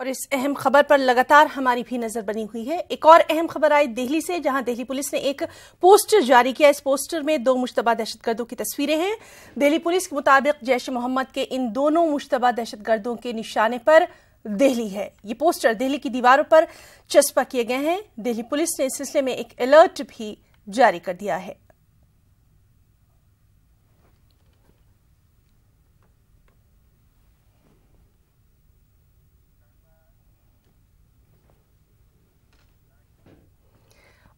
और इस अहम खबर पर लगातार हमारी भी नजर बनी हुई है। एक और अहम खबर आई दिल्ली से, जहां दिल्ली पुलिस ने एक पोस्टर जारी किया। इस पोस्टर में 2 मुश्तबा दहशतगर्दों की तस्वीरें हैं। दिल्ली पुलिस के मुताबिक जैश-ए-मोहम्मद के इन दोनों मुश्तबा दहशतगर्दों के निशाने पर दिल्ली है। ये पोस्टर दिल्ली की दीवारों पर चस्पा किए गए हैं। दिल्ली पुलिस ने इस सिलसिले में एक अलर्ट भी जारी कर दिया है।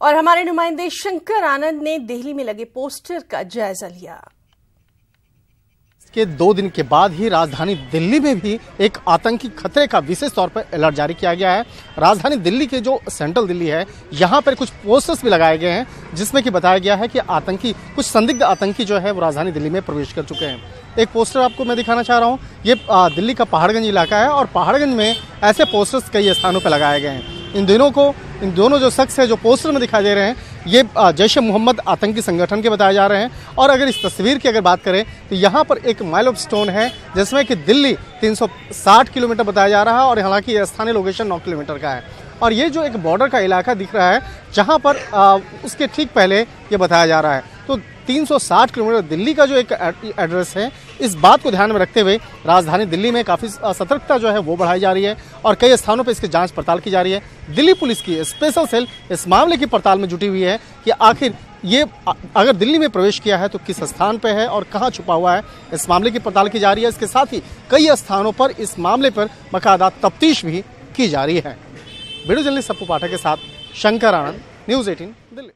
और हमारे नुमाइंदे शंकर आनंद ने दिल्ली में लगे पोस्टर का जायजा लिया। के 2 दिन के बाद ही राजधानी दिल्ली में भी एक आतंकी खतरे का विशेष तौर पर अलर्ट जारी किया गया है। राजधानी दिल्ली के जो सेंट्रल दिल्ली है, यहाँ पर कुछ पोस्टर्स भी लगाए गए हैं जिसमें कि बताया गया है कि कुछ संदिग्ध आतंकी जो है वो राजधानी दिल्ली में प्रवेश कर चुके हैं। एक पोस्टर आपको मैं दिखाना चाह रहा हूँ। ये दिल्ली का पहाड़गंज इलाका है और पहाड़गंज में ऐसे पोस्टर्स कई स्थानों पर लगाए गए हैं। इन दोनों जो शख्स है जो पोस्टर में दिखाई दे रहे हैं, ये जैश-ए-मोहम्मद आतंकी संगठन के बताए जा रहे हैं। और अगर इस तस्वीर की बात करें तो यहाँ पर एक माइलस्टोन है जिसमें कि दिल्ली 360 किलोमीटर बताया जा रहा है और हालांकि स्थानीय लोकेशन 9 किलोमीटर का है। और ये जो एक बॉर्डर का इलाका दिख रहा है जहाँ पर उसके ठीक पहले ये बताया जा रहा है। तो 360 किलोमीटर दिल्ली का जो एक एड्रेस है, इस बात को ध्यान में रखते हुए राजधानी दिल्ली में काफ़ी सतर्कता जो है वो बढ़ाई जा रही है और कई स्थानों पर इसकी जांच पड़ताल की जा रही है। दिल्ली पुलिस की स्पेशल सेल इस मामले की पड़ताल में जुटी हुई है कि आखिर ये अगर दिल्ली में प्रवेश किया है तो किस स्थान पे है और कहाँ छुपा हुआ है। इस मामले की पड़ताल की जा रही है। इसके साथ ही कई स्थानों पर इस मामले पर बाकायदा तफ्तीश भी की जा रही है। वीडियो जर्नलिस्ट सप्पू पाठक के साथ शंकर आनंद, न्यूज़ 18 दिल्ली।